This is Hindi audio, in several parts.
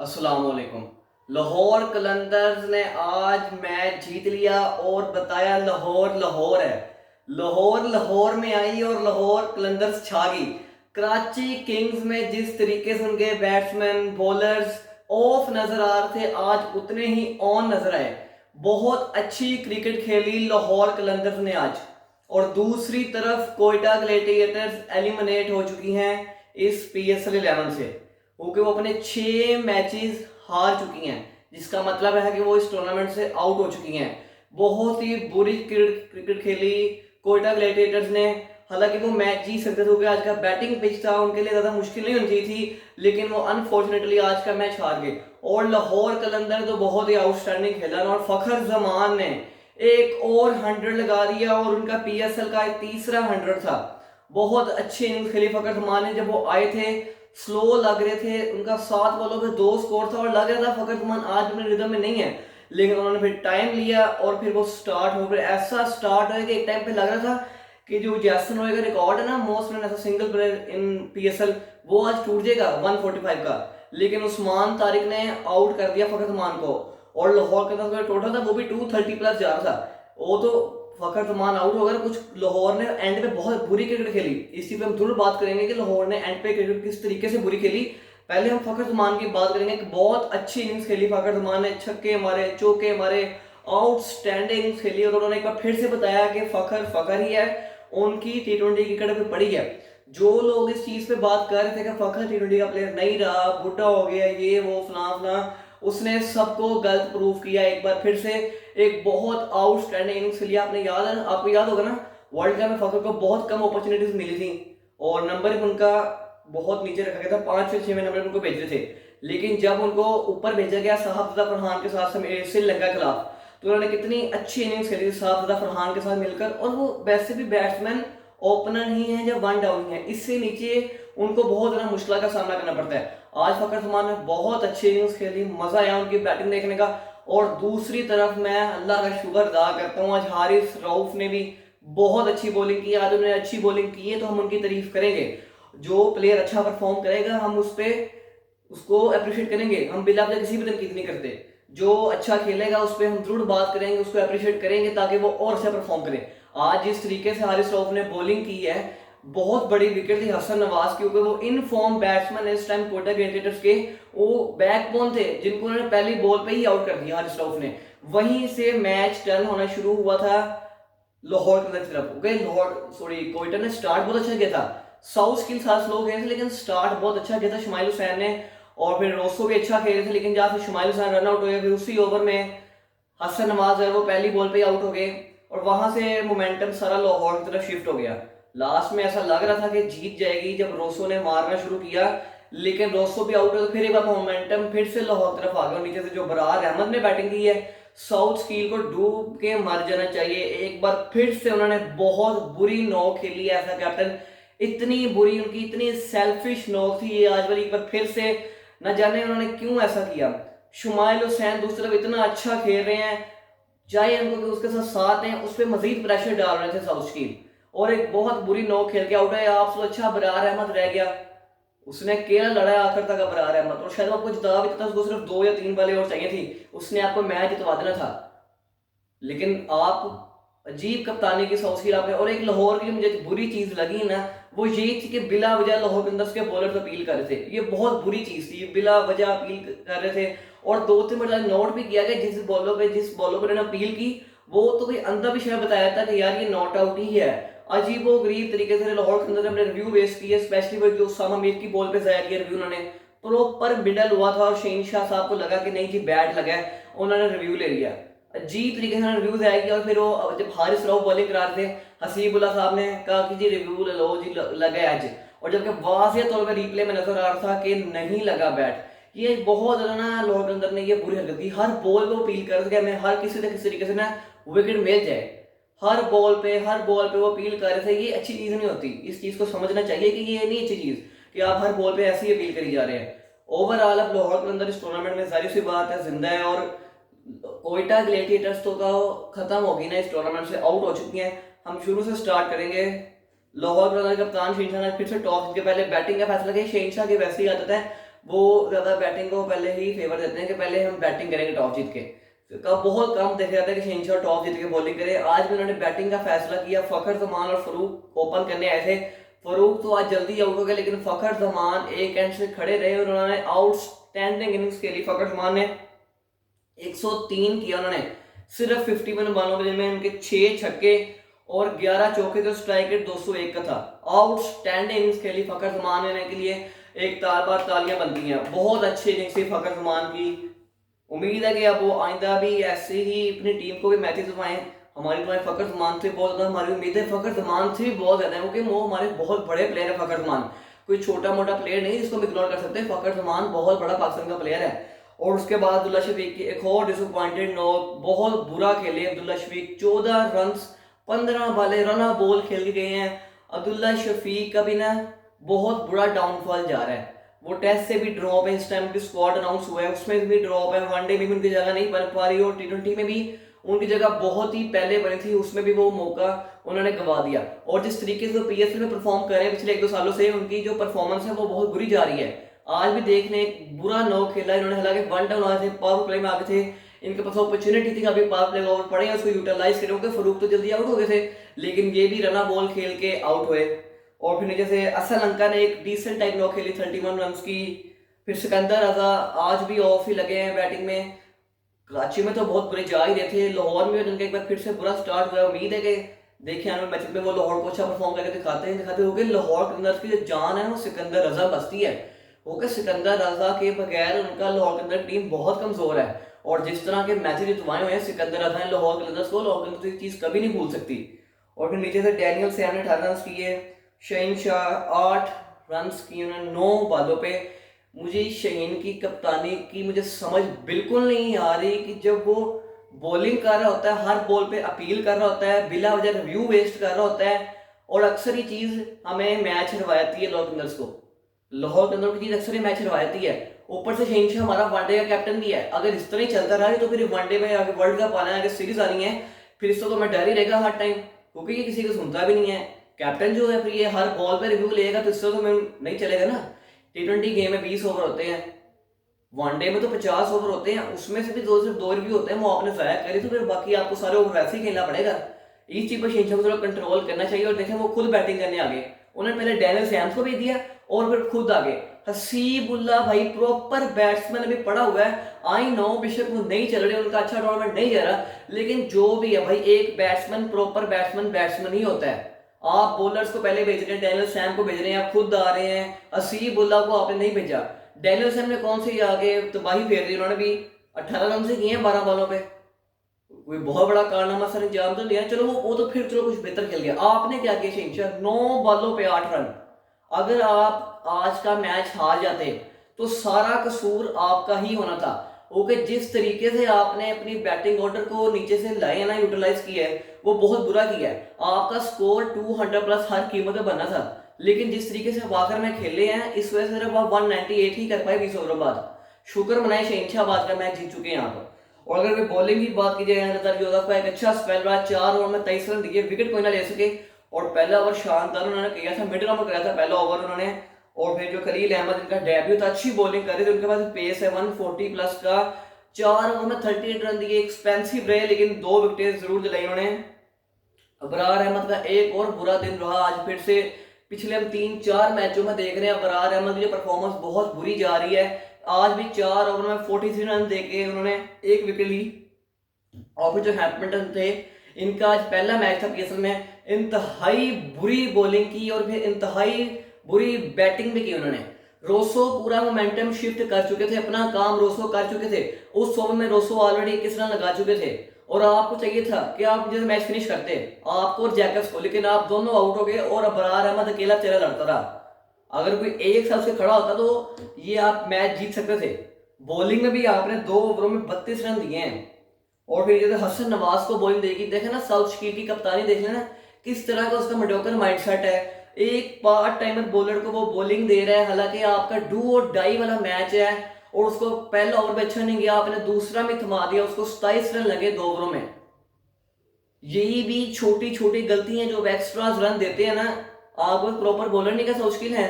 अस्सलाम वालेकुम। लाहौर कलंदर्स ने आज मैच जीत लिया और बताया लाहौर लाहौर है। लाहौर लाहौर में आई और लाहौर कलंदर्स छा गई। कराची किंग्स में जिस तरीके से उनके बैट्समैन बॉलर्स ऑफ नजर आ रहे थे, आज उतने ही ऑन नजर आए। बहुत अच्छी क्रिकेट खेली लाहौर कलंदर्स ने आज। और दूसरी तरफ कोयटा ग्लैडिएटर्स एलिमिनेट हो चुकी हैं इस पीएसएल 11 से, क्योंकि वो अपने 6 मैचेस हार चुकी हैं, जिसका मतलब है कि वो इस टूर्नामेंट से आउट हो चुकी हैं। बहुत ही बुरी क्रिकेट खेली कोयटा ग्लैडिएटर्स ने। हालांकि वो मैच जीत सकते थे क्योंकि आज का बैटिंग पिच था, उनके लिए ज़्यादा मुश्किल नहीं होनी थी, लेकिन वो अनफॉर्चुनेटली आज का मैच हार गए। और लाहौर कलंदर तो बहुत ही आउटस्टैंडिंग खेला और फखर जमान ने एक और 100 लगा दिया और उनका पीएसएल का तीसरा 100 था। बहुत अच्छी इनिंग्स खेली फखर जमान ने। जब वो आए थे स्लो लग रहे थे, उनका 7 बॉलों पे 2 स्कोर था और लग रहा था फखर जमान आज अपने रिदम में नहीं है, लेकिन उन्होंने फिर टाइम लिया और फिर वो स्टार्ट हो गया। ऐसा स्टार्ट है कि एक टाइम पे लग रहा था कि जो जैसन रॉय का रिकॉर्ड है ना most run as a single player in PSL, वो आज टूट जाएगा 145 का। लेकिन उस्मान तारिक ने आउट कर दिया फखर जमान को और लाहौर का जो टोटल था वो भी 230 प्लस जा रहा था। वो तो फखर जमान आउट हो गया। कुछ लाहौर ने एंड पे बहुत बुरी क्रिकेट खेली, इस चीज पे हम जरूर बात करेंगे कि लाहौर ने एंड पे क्रिकेट किस तरीके से बुरी खेली। पहले हम फखर जमान की बात करेंगे कि बहुत अच्छी इनिंग्स खेली फखर जमान ने, छक्के मारे, चौके मारे, आउटस्टैंडिंग इनिंग्स खेली। और उन्होंने एक बार फिर से बताया कि फखर फखर ही है, उनकी टी20 क्रिकेट पे पड़ी है। जो लोग इस चीज पे बात कर रहे थे कि फखर टी20 का प्लेयर नहीं रहा, बुढ़ा हो गया, ये वो फलां फलां, उसने सबको गलत प्रूव किया एक बार फिर से। एक बहुत आउटस्टैंडिंग इनिंग्स खेली। आपने याद है, आपको याद होगा ना, वर्ल्ड कप में फखर को बहुत कम अपॉर्चुनिटीज मिली थी और नंबर भी उनका बहुत नीचे रखा गया था, 5 से 6 नंबर उनको भेजे थे। लेकिन जब उनको ऊपर भेजा गया साहबजादा फरहान के साथ श्रीलंका के खिलाफ, तो उन्होंने कितनी अच्छी इनिंग्स खेली थी साहबजादा फरहान के साथ मिलकर। और वो वैसे भी बैट्समैन ओपनर ही है जब वन डाउन है, इससे नीचे उनको बहुत ज्यादा मुश्किल का सामना करना पड़ता है। आज फखर जमान ने बहुत अच्छी इनिंग्स खेली, मजा आया उनकी बैटिंग देखने का। और दूसरी तरफ मैं अल्लाह का शुक्र अदा करता हूँ, आज हारिस रऊफ ने भी बहुत अच्छी बॉलिंग की। आज उन्होंने अच्छी बॉलिंग की है तो हम उनकी तारीफ करेंगे। जो प्लेयर अच्छा परफॉर्म करेगा हम उस पर उसको अप्रिशिएट करेंगे, हम बिला वजह किसी भी तनकीद नहीं करते। जो अच्छा खेलेगा उस पर हम जरूर बात करेंगे, उसको अप्रिशिएट करेंगे ताकि वो और अच्छा परफॉर्म करे। आज जिस तरीके से हारिस रऊफ ने बॉलिंग की है, बहुत बड़ी विकेट थी हसन नवाज की, क्योंकि वो इन फॉर्म बैट्समैन इस टाइम कोटा ग्लैडिएटर्स के वो बैकबोन थे जिनको उन्होंने पहली बॉल पे ही आउट कर दिया हारिस रऊफ ने। वहीं से मैच टर्न होना शुरू हुआ था लाहौर की तरफ। ओके, लाहौर सॉरी कोयटा ने स्टार्ट बहुत अच्छा किया था, साउथ के साथ स्लो गए थे लेकिन स्टार्ट बहुत अच्छा किया था शुमाइल हुसैन ने। और फिर रोसो भी अच्छा खेले थे, लेकिन जहाँ से शुमाइल हुसैन रन आउट हो गया, फिर उसी ओवर में हसन नवाज है वो पहली बॉल पे आउट हो गए और वहां से मोमेंटम सारा लाहौर की तरफ शिफ्ट हो गया। लास्ट में ऐसा लग रहा था कि जीत जाएगी जब रोसो ने मारना शुरू किया, लेकिन रोसो भी आउट हो तो फिर एक बार मोमेंटम फिर से लाहौर की तरफ आ गया। और नीचे से जो बरार अहमद ने बैटिंग की है, साउथ स्कील को डूब के मर जाना चाहिए। एक बार फिर से उन्होंने बहुत बुरी नॉक खेली है ऐसा कैप्टन, इतनी बुरी, उनकी इतनी सेल्फिश नॉक थी ये आज वाली। एक बार फिर से न जाने उन्होंने क्यों ऐसा किया। शुमाइल हुसैन दूसरी तरफ इतना अच्छा खेल रहे हैं, चाहे उनको उसके साथ साथ हैं, उस पर मजीद प्रेशर डाल रहे थे साउथ स्कील। और एक बहुत बुरी नॉक खेल के आउट है। आपसे अच्छा बरार अहमद रह गया, उसने केवल लड़ा आखिर तक बरार अहमद, और शायद आपको जिता भी था, उसको सिर्फ 2 या 3 बॉलें और चाहिए थी, उसने आपको मैच जितवा देना था। लेकिन आप अजीब कप्तानी की सोच की आपने। और एक लाहौर की मुझे बुरी चीज लगी ना, वो ये थी कि बिला वजह लाहौर के अंदर के बॉलर अपील कर रहे थे। ये बहुत बुरी चीज थी, बिला वजह अपील कर रहे थे। और 2-3 बार नोट भी किया गया जिस बॉलों पर उन्होंने अपील की, वो तो कोई अंदर भी शायद बताया था कि यार ये नॉट आउट ही है। अजीबो गरीब तरीके से लाहौर के अंदर अपने रिव्यू वेस्ट किए, स्पेशली वो जो उसामा मीर की बॉल पे जाया किया रिव्यू उन्होंने। प्रॉपर मिडल हुआ था और शहनशाह साहब को लगा कि नहीं जी बैट लगा है, उन्होंने रिव्यू ले लिया। अजीब तरीके से रिव्यूज आएगी। और फिर वो जब हारिस राव बॉलिंग करा रहे थे, हसीबुल्ला साहब ने कहा कि जी रिव्यू ले लो जी, लगा आज। और जबकि वाज़ेह तौर पर रिप्ले में नजर आ रहा था कि नहीं लगा बैट। ये बहुत ज्यादा ना लोगों के अंदर ने ये बुरी हरकत की, हर बॉल पे वो अपील कर रहे थे कि हमें हर किसी न किसी तरीके से ना विकेट मिल जाए। हर बॉल पे वो अपील कर रहे थे, ये अच्छी चीज नहीं होती। इस चीज को समझना चाहिए कि ये नहीं अच्छी चीज कि आप हर बॉल पे ऐसी ही अपील करी जा रहे हैं। ओवरऑल अब लाहौर के अंदर इस टूर्नामेंट में जाहिर सी बात है जिंदा है, और कोयटा ग्लैडिएटर्स तो का खत्म होगी ना, इस टूर्नामेंट से आउट हो चुकी हैं। हम शुरू से स्टार्ट करेंगे। लाहौर का कप्तान शहनशाह ने फिर से टॉस के पहले बैटिंग का फैसला किया। शहनशाह की वैसी आदत है, वो ज़्यादा बैटिंग को पहले ही फेवर देते हैं कि पहले हम बैटिंग करेंगे टॉस जीत के। का बहुत कम देखा जाता है कि शहनशाह टॉस जीत के बॉलिंग करे। आज भी उन्होंने बैटिंग का फैसला किया। फखर जमान और फरूक ओपन करने आए थे। फरूक तो आज जल्दी आउट हो गए, लेकिन फखर जमान एक एंड से खड़े रहे और उन्होंने आउटस्टैंडिंग इनिंग्स खेली। फखर जमान ने 103 किया उन्होंने सिर्फ 51 बॉलों में, जिनमें उनके 6 छक्के और 11 चौके थे। स्ट्राइक रेट 201 का था। आउटस्टैंडिंग इनिंग्स खेली फखर जमान ने के लिए एक बार तालियां बनती हैं। बहुत अच्छी इनिंग्स थी फखर जमान की। उम्मीद है कि अब वो आइंदा भी ऐसे ही अपनी टीम को भी मैचेस दिलवाएं। हमारी तो फखर जमान से बहुत ज़्यादा हमारी उम्मीद है, फखर जमान से भी बहुत ज़्यादा है, क्योंकि वो हमारे बहुत बड़े प्लेयर है। फखर जमान कोई छोटा मोटा प्लेयर नहीं जिसको हम इग्नोर कर सकते। फखर जमान बहुत बड़ा पाकिस्तान का प्लेयर है। और उसके बाद अब्दुल्ला शफीक की एक और डिसअपॉइंटेड नोट, बहुत बुरा खेले अब्दुल्ला शफीक। 14 रन 15 वाले रन बॉल खेल के गए हैं। अब्दुल्ला शफीक का भी ना बहुत बुरा डाउनफॉल जा रहा है। वो टेस्ट से भी ड्रॉप है। इस टाइम की स्क्वाड अनाउंस हुआ है, उसमें भी ड्रॉप है। वनडे में भी उनकी जगह नहीं बन पा रही और T20 में भी उनकी जगह बहुत ही पहले बनी थी, उसमें भी वो मौका उन्होंने गंवा दिया। और जिस तरीके से PSL में परफॉर्म कर रहे हैं पिछले 1-2 सालों से, उनकी जो परफॉर्मेंस है वो बहुत बुरी जा रही है। आज भी देखने बुरा नो खेला इन्होंने, हालांकि 1 डाउन आए थे, पावर प्ले में आगे थे, इनके पास अपॉर्चुनिटी थी अभी पावर प्ले ओवर पड़े, उसको यूटिलाइज करें, क्योंकि फरूक तो जल्दी आउट हो गए थे, लेकिन ये भी रना बॉल खेल के आउट हुए। और फिर नीचे से असलंका ने एक डिसेंट टाइप नो खेली 31 रन की। फिर सिकंदर रजा आज भी ऑफ ही लगे हैं बैटिंग में। कराची में तो बहुत बुरे जा ही रहे थे, लाहौर में उनका एक बार फिर से बुरा स्टार्ट हुआ। उम्मीद है कि देखें आने वाले मैच में वो लाहौर को अच्छा परफॉर्म करके दिखाते हो कि लाहौर के अंदर की जो जान है वो सिकंदर रजा बसती है। वो कि सिकंदर रजा के बगैर उनका लाहौर के अंदर टीम बहुत कमजोर है। और जिस तरह के मैचेस जितवाए हुए हैं सिकंदर रजा ने लाहौर के अंदर को, लाहौर के अंदर चीज कभी नहीं भूल सकती। और फिर नीचे से डैनियल सैम ने 18 रन किए। शहनशाह 8 रन किए उन्होंने 9 बालों पे। मुझे शहीन की कप्तानी की मुझे समझ बिल्कुल नहीं आ रही कि जब वो बॉलिंग कर रहा होता है, हर बॉल पे अपील कर रहा होता है, बिला वजह रिव्यू वेस्ट कर रहा होता है, और अक्सर ही चीज हमें मैच हरवाती है लाहौर कलंदर्स को। लाहौर कलंदर की चीज अक्सर ही मैच हरवाती है। ऊपर से शहीनशाह हमारा वनडे का कैप्टन भी है। अगर इस तरह ही चलता रहा तो फिर वनडे में आगे वर्ल्ड कप आना है, आगे सीरीज आनी है, फिर इसको तो मैं डर ही रहेगा हर टाइम, क्योंकि ये किसी को सुनता भी नहीं है। कैप्टन जो है फिर ये हर बॉल पे रिव्यू लेगा, तो इससे तो मैं नहीं चलेगा ना। T20 गेम में 20 ओवर होते हैं, वनडे में तो 50 ओवर होते हैं, उसमें से भी सिर्फ 2 रिव्यू होते हैं, वो आपने जाया करे तो फिर बाकी आपको सारे ओवर वैसे ही खेलना पड़ेगा। इस चीज पर शहनशाह को थोड़ा कंट्रोल करना चाहिए। और देखें वो खुद बैटिंग करने आ गए, उन्होंने पहले डैनियल सैम्स को भेज दिया और फिर खुद आगे। हसीबुल्ला भाई प्रॉपर बैट्समैन अभी पड़ा हुआ है। आई नो बेशक वो नहीं चल रहे, उनका अच्छा टूर्नामेंट नहीं जा रहा, लेकिन जो भी है भाई एक बैट्समैन प्रॉपर बैट्समैन ही होता है। आप बॉलर्स को पहले भेज रहे हैं, डैनियल सैम को भेज रहे हैं, आप खुद आ रहे हैं। हसीबुल्ला को आपने नहीं भेजा। डैनियल सैम ने कौन सी आगे तबाही फेर दी, उन्होंने भी 18 रन से किए हैं 12 बॉलों पे। कोई बहुत बड़ा कारनामा सर अंजाम तो लिया, चलो वो तो फिर चलो कुछ बेहतर खेल गया। आपने क्या किया शहनशाह, 9 बॉलों पे 8 रन। अगर आप आज का मैच हार जाते तो सारा कसूर आपका ही होना था। ओके, जिस तरीके से आपने अपनी बैटिंग ऑर्डर को नीचे से लाए ना यूटिलाइज किया है, वो बहुत बुरा किया है। आपका स्कोर 200 प्लस हर कीमत पे बनना था, लेकिन जिस तरीके से आखिर में खेले हैं इस वजह से सिर्फ आप 198 ही कर पाए 20 ओवर बाद। शुक्र मनाए शहनशाह आज का मैच जीत चुके हैं आप। और अगर कोई बॉलिंग की बात की जाए, जोधा का एक अच्छा स्पेल रहा, 4 ओवर में 23 रन दिए, विकेट कोई ना ले सके। और पहला ओवर शानदार उन्होंने किया था, मिडिल ओवर कराया था पहला ओवर उन्होंने। और फिर जो खलील अहमद इनका डेब्यू था, अच्छी बॉलिंग कर रहे थे, उनके पास पेस है 140 प्लस का। 4 ओवर में 38 रन दिए, एक्सपेंसिव रहे, लेकिन 2 विकेट जरूर दिलाई उन्होंने। अबरार अहमद का एक और बुरा दिन रहा आज फिर से। पिछले हम 3-4 मैचों में देख रहे हैं अबरार अहमद की परफॉर्मेंस बहुत बुरी जा रही है। आज भी 4 ओवर में 43 रन देके उन्होंने 1 विकेट ली। और फिर जो हैम्पटन थे, इनका आज पहला मैच था PSL में, इंतहाई बुरी बॉलिंग की और फिर इंतहाई बुरी बैटिंग भी की उन्होंने। रोसो पूरा मोमेंटम शिफ्ट कर चुके थे, अपना काम रोसो कर चुके थे। उस ओवर में रोसो ऑलरेडी 21 रन लगा चुके थे और आपको चाहिए था कि आप जैसे मैच फिनिश करते आपको और जैकब्स को, लेकिन आप दोनों आउट हो गए और अबरार अहमद अकेला चेहरा लड़ता रहा। अगर कोई एक साल से खड़ा होता तो ये आप मैच जीत सकते थे। बॉलिंग में भी आपने 2 ओवरों में 32 रन दिए हैं। और फिर जैसे हसन नवाज को बॉलिंग देगी, देखे ना साउथ शकील की कप्तानी देख लेना किस तरह का उसका मेडियोकर माइंडसेट है। एक पार्ट टाइमर बॉलर को वो बॉलिंग दे रहा है, हालांकि आपका डू और डाई वाला मैच है, और उसको पहला ओवर में अच्छा नहीं गया, आपने दूसरा में थमा दिया, उसको 27 रन लगे 2 ओवरों में। यही भी छोटी छोटी गलतियां जो एक्स्ट्रा रन देते हैं ना, आप प्रॉपर बॉलर नहीं का साउथ शकील है,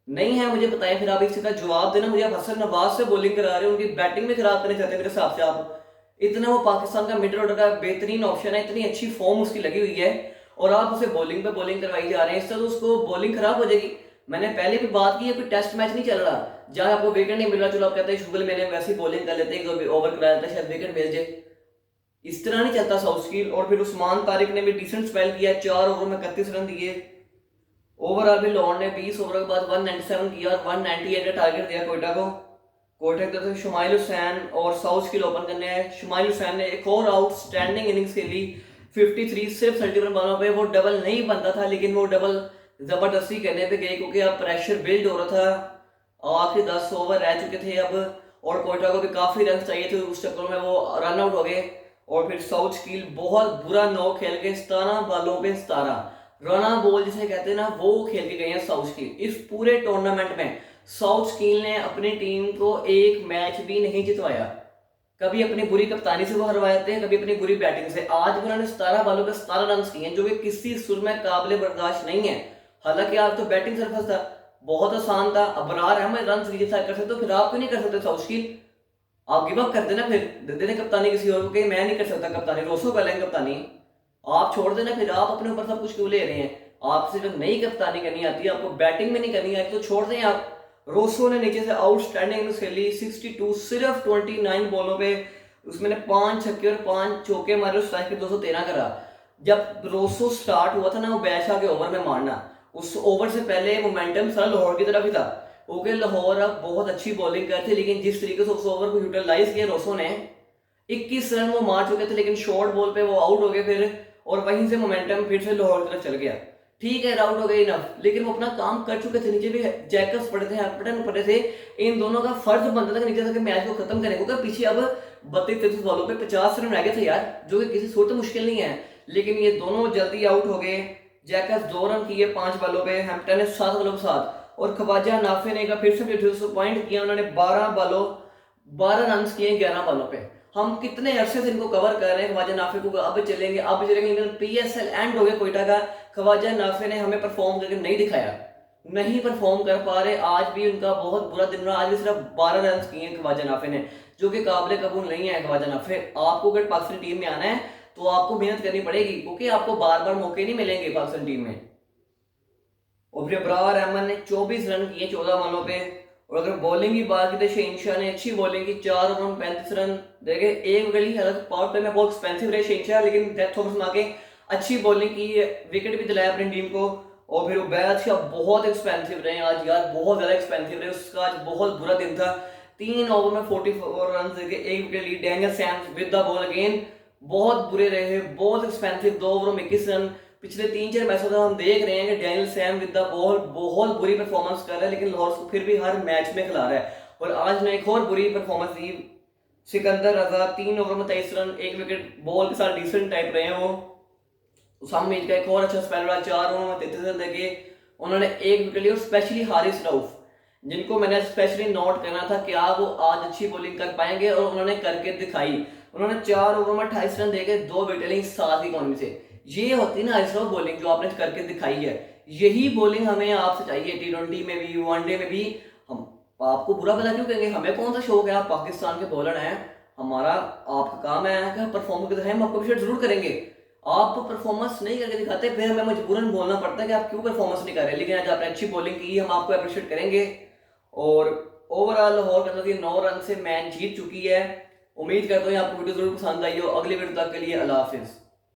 नहीं है मुझे बताएं, फिर आप इसका जवाब देना मुझे। आप हसन नवाज से बॉलिंग करा रहे हो, उनकी बैटिंग में खराब करना चाहते हैं मेरे हिसाब से आप। इतना वो पाकिस्तान का मिडिल ऑर्डर का बेहतरीन ऑप्शन है, इतनी अच्छी फॉर्म उसकी लगी हुई है, और आप उसे बॉलिंग पे बॉलिंग करवाई जा रहे हैं, इससे तो उसको बॉलिंग खराब हो जाएगी। मैंने पहले भी बात की है, कोई टेस्ट मैच नहीं चल रहा जहां आपको विकेट नहीं मिल रहा, चलो आप कहते हैं शुगल मैंने वैसे ही बॉलिंग कर लेते हैं, ओवर करा देता है शायद विकेट मिल जाए। इस तरह नहीं चलता साउथ स्किल। और फिर उस्मान तारिक ने भी डिसेंट स्पेल किया, 4 ओवर में 31 रन दिए। ओवरऑल भी लाहौर ने 20 ओवर के बाद 197 किया और 198 का टारगेट दिया कोयटा को। कोयटा की तरफ से शुमाइल हुसैन और साउथ स्किल ओपन करने हैं। शुमाइल हुसैन ने एक और आउटस्टैंडिंग इनिंग्स खेली, 53, सिर्फ 31 बॉलों पे। वो डबल नहीं बनता था, लेकिन वो डबल जबरदस्ती करने पे गए क्योंकि अब प्रेशर बिल्ड हो रहा था, आखिरी 10 ओवर रह चुके थे अब, और कोयटा को भी काफी रन चाहिए थे, उस चक्कर में वो रन आउट हो गए। और फिर साउथ स्किल बहुत बुरा नौ खेल के 17 बॉलों पे 17 रना बॉल जिसे कहते हैं ना, वो खेल के गए हैं साउथ स्किल। इस पूरे टूर्नामेंट में साउथ स्किल ने अपनी टीम को एक मैच भी नहीं जितवाया। कभी अपनी बुरी कप्तानी से वो हरवाते हैं, कभी अपनी बुरी बैटिंग से। आज भी उन्होंने 17 बॉलों पे 17 रन किए हैं, जो कि किसी सुर में काबिल बर्दाश्त नहीं है। हालांकि आज तो बैटिंग सरफस था, बहुत आसान था। अबरार अहमद रन डिसाइड कर सकते, तो फिर आप क्यों नहीं कर सकते साउथ स्किल? आप गिव अप कर देना, फिर दे देना कप्तानी किसी और को कि मैं नहीं कर सकता कप्तानी, रोसो कर लेंगे कप्तानी। आप छोड़ देना, फिर आप अपने ऊपर सब कुछ क्यों ले रहे हैं? आपसे जब नई कप्तानी करनी आती है, आपको बैटिंग में नहीं करनी आती, तो छोड़ दें आप। रोसो ने नीचे से आउटस्टैंडिंग इनिंग्स खेली, 62, सिर्फ 29 बॉलों पे उसमें 5 छक्के और 5 चौके मारे, स्ट्राइक रेट 213 करा। जब रोसो स्टार्ट हुआ था ना वो बैशा के ओवर में मारना, उस ओवर से पहले मोमेंटम सारा लाहौर की तरफ ही था। ओके, लाहौर अब बहुत अच्छी बॉलिंग करती, लेकिन जिस तरीके से उस ओवर को यूटिलाइज किया रोसो ने, 21 रन वो मार चुके थे, लेकिन शॉर्ट बॉल पे वो आउट हो गए फिर, और वहीं से मोमेंटम फिर से लाहौर की तरफ चल गया। ठीक है, आउट हो गए इनफ, लेकिन वो अपना काम कर चुके थे। नीचे भी जैकब्स पड़े थे, हैम्पटन पड़े थे, इन दोनों का फर्ज बनता था कि नीचे तक मैच को खत्म करें, क्योंकि पीछे अब 32-33 बॉलों पे 50 रन रह गए थे यार, जो कि किसी सूरत मुश्किल नहीं है। लेकिन ये दोनों जल्दी आउट हो गए। जैकब्स 2 रन किए 5 बॉलों पे, हैम्पटन ने 7 बॉलों पे 7, और ख्वाजा नाफे ने फिर से डिसअपॉइंट किया। उन्होंने 12 रन किए 11 बॉलों पे। हम कितने अरसे से इनको कवर कर रहे हैं ख्वाजा नाफे को, अब चलेंगे अब चलेंगे, लेकिन पीएसएल एंड हो गया कोयटा का। ख्वाजा नाफे ने हमें परफॉर्म करके नहीं दिखाया, नहीं परफॉर्म कर पा रहे। आज भी उनका बहुत बुरा दिन रहा, आज भी सिर्फ 12 रन किए हैं ख्वाजा नाफे ने, जो कि काबिल कबूल नहीं है। ख्वाजा नाफे, आपको अगर पाकिस्तानी टीम में आना है तो आपको मेहनत करनी पड़ेगी, क्योंकि आपको बार बार मौके नहीं मिलेंगे पाकिस्तान टीम में। और फिर अबरार अहमद ने 24 रन किए 14 बॉलों पे। और अगर बॉलिंग की बात की तो शहनशाह ने अच्छी बॉलिंग की, 4 ओवर में 35 रन देखे, एक विकेट ली। हालांकि पावर प्ले में बहुत एक्सपेंसिव रहे शहनशाह, लेकिन डेथ ओवर्स में आके अच्छी बॉलिंग की, विकेट भी दिलाया अपनी टीम को। और फिर उबैद शाह बहुत एक्सपेंसिव रहे आज यार, बहुत ज्यादा एक्सपेंसिव रहे, उसका आज बहुत बुरा दिन था। 3 ओवर में 44 रन देके एक विकेट ली। Daniel Sams with the ball again बहुत बुरे रहे, बहुत एक्सपेंसिव, 2 ओवर में 21 रन। पिछले 3-4 मैचों से हम देख रहे हैं कि Daniel Sam with the ball बहुत बुरी परफॉर्मेंस कर रहा है, लेकिन लाहौर को फिर भी हर मैच में खिला रहा है। और आज ने एक और बुरी परफॉर्मेंस दी। सिकंदर रजा 3 ओवर में 23 रन, एक विकेट, बॉल के साथ डिसेंट टाइप रहे हैं वो। उसामा मीर का एक और अच्छा स्पेल रहा, 4 ओवर में 33 रन देके उन्होंने एक विकेट ली। और स्पेशली हारिस रऊफ, जिनको मैंने स्पेशली नोट करना था क्या वो आज अच्छी बॉलिंग कर पाएंगे, और उन्होंने करके दिखाई। उन्होंने 4 ओवर में 28 रन देके 2 विकेट ली 7 इकॉनमी से। ये होती ना हारिस रऊफ बॉलिंग जो आपने करके दिखाई है, यही बॉलिंग हमें आपसे चाहिए टी20 में भी, वनडे में भी। हम आपको बुरा भला क्यों कहेंगे? हमें कौन सा शौक है? आप पाकिस्तान के बॉलर हैं, हमारा आपका काम है कि परफॉर्म करके दिखाएं, हम आपको अप्रिशिएट जरूर करेंगे। आप तो परफॉर्मेंस नहीं करके दिखाते, फिर हमें मजबूरन बोलना पड़ता है कि आप क्यों परफॉर्मेंस नहीं कर रहे। लेकिन आज आपने अच्छी बॉलिंग की, हम आपको अप्रिशिएट करेंगे। और ओवरऑल लाहौर कलंदर्स 9 रन से मैच जीत चुकी है। उम्मीद करता हूँ आपको वीडियो जरूर पसंद आई हो। अगली वीडियो तक के लिए अल्लाह हाफिज।